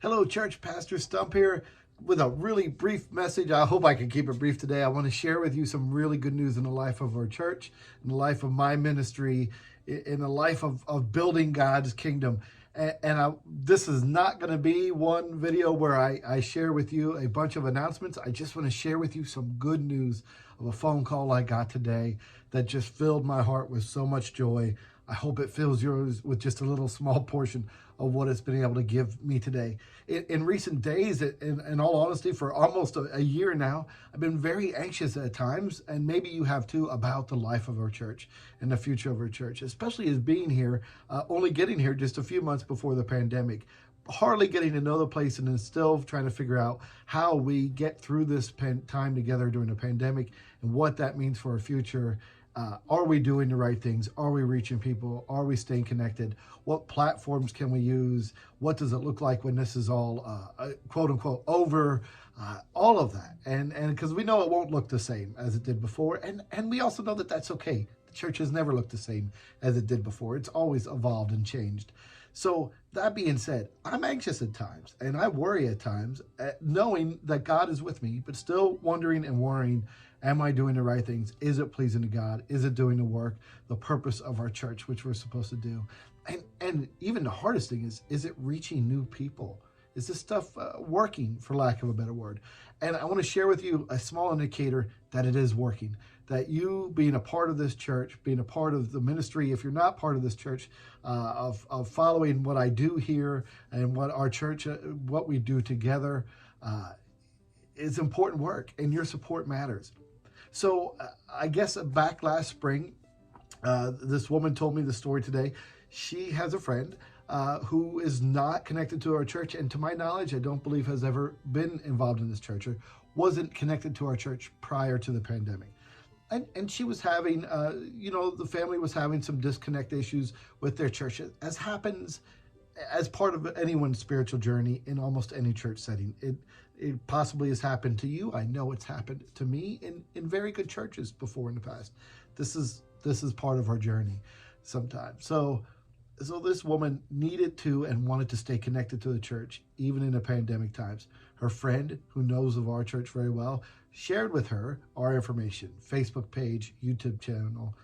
Hello, church. Pastor Stump here with a really brief message. I hope I can keep it brief today. I want to share with you some really good news in the life of our church, in the life of my ministry, in the life of building God's kingdom. This is not going to be one video where I share with you a bunch of announcements. I just want to share with you some good news of a phone call I got today that just filled my heart with so much joy. I hope it fills yours with just a little small portion of what it's been able to give me today. In recent days, in all honesty, for almost a year now, I've been very anxious at times, and maybe you have too, about the life of our church and the future of our church, especially as being here, only getting here just a few months before the pandemic, hardly getting to know the place, and then still trying to figure out how we get through this time together during the pandemic and what that means for our future. Are we doing the right things? Are we reaching people? Are we staying connected? What platforms can we use? What does it look like when this is all quote unquote over? All of that. And because we know it won't look the same as it did before. And we also know that that's okay. The church has never looked the same as it did before. It's always evolved and changed. So that being said, I'm anxious at times and I worry at times, knowing that God is with me, but still wondering and worrying, am I doing the right things? Is it pleasing to God? Is it doing the work, the purpose of our church, which we're supposed to do? And even the hardest thing is it reaching new people? Is this stuff working, for lack of a better word? And I want to share with you a small indicator that it is working, that you being a part of this church, being a part of the ministry, if you're not part of this church, of following what I do here and what our church, what we do together, is important work, and your support matters. So I guess back last spring, this woman told me the story today. She has a friend who is not connected to our church, and to my knowledge, I don't believe has ever been involved in this church or wasn't connected to our church prior to the pandemic. And she was having, the family was having some disconnect issues with their church, as happens as part of anyone's spiritual journey in almost any church setting. It possibly has happened to you. I know it's happened to me in very good churches before in the past. This is part of our journey sometimes. So this woman needed to and wanted to stay connected to the church, even in the pandemic times. Her friend, who knows of our church very well, shared with her our information, Facebook page, YouTube channel,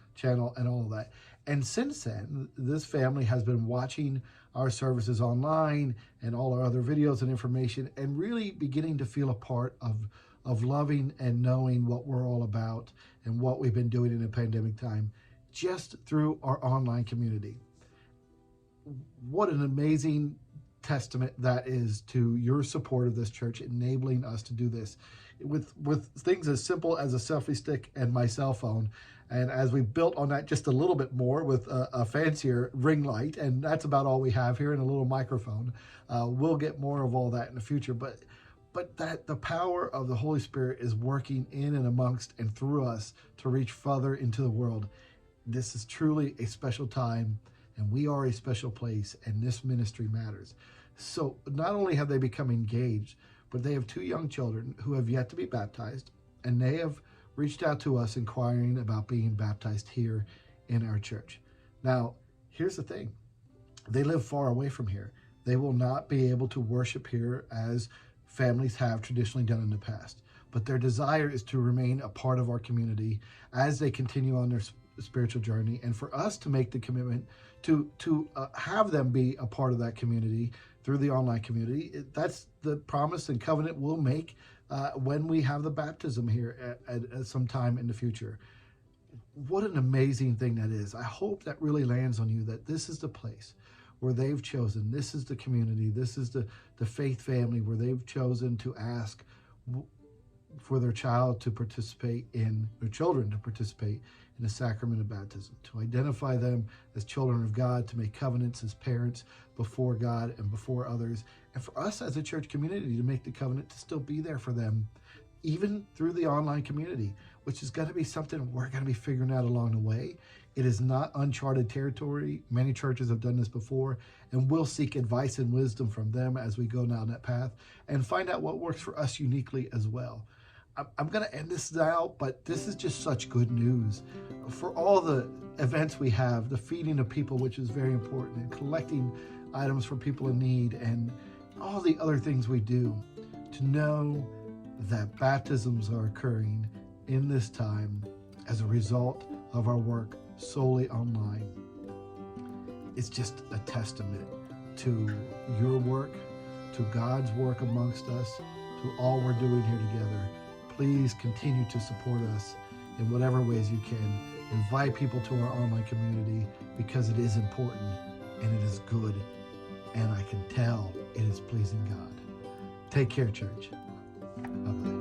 and all of that. And since then, this family has been watching our services online and all our other videos and information, and really beginning to feel a part of loving and knowing what we're all about and what we've been doing in the pandemic time, just through our online community. What an amazing testament that is to your support of this church, enabling us to do this with things as simple as a selfie stick and my cell phone. And as we built on that just a little bit more with a fancier ring light, and that's about all we have here, and a little microphone. We'll get more of all that in the future, but that the power of the Holy Spirit is working in and amongst and through us to reach further into the world. This is truly a special time, and we are a special place, and this ministry matters. So not only have they become engaged, but they have 2 young children who have yet to be baptized, and they have reached out to us inquiring about being baptized here in our church. Now, here's the thing. They live far away from here. They will not be able to worship here as families have traditionally done in the past, but their desire is to remain a part of our community as they continue on their spiritual journey, and for us to make the commitment to have them be a part of that community through the online community. That's the promise and covenant we'll make when we have the baptism here at some time in the future. What an amazing thing that is. I hope that really lands on you, that this is the place where they've chosen. This is the community. This is the faith family where they've chosen to ask for their child to participate in, their children to participate in the sacrament of baptism, to identify them as children of God, to make covenants as parents before God and before others, and for us as a church community to make the covenant to still be there for them, even through the online community, which is going to be something we're going to be figuring out along the way. It is not uncharted territory. Many churches have done this before, and we'll seek advice and wisdom from them as we go down that path and find out what works for us uniquely as well. I'm going to end this now, but this is just such good news. For all the events we have, the feeding of people, which is very important, and collecting items for people in need, and all the other things we do, to know that baptisms are occurring in this time as a result of our work solely online. It's just a testament to your work, to God's work amongst us, to all we're doing here together. Please continue to support us in whatever ways you can. Invite people to our online community, because it is important and it is good, and I can tell it is pleasing God. Take care, church. Bye-bye.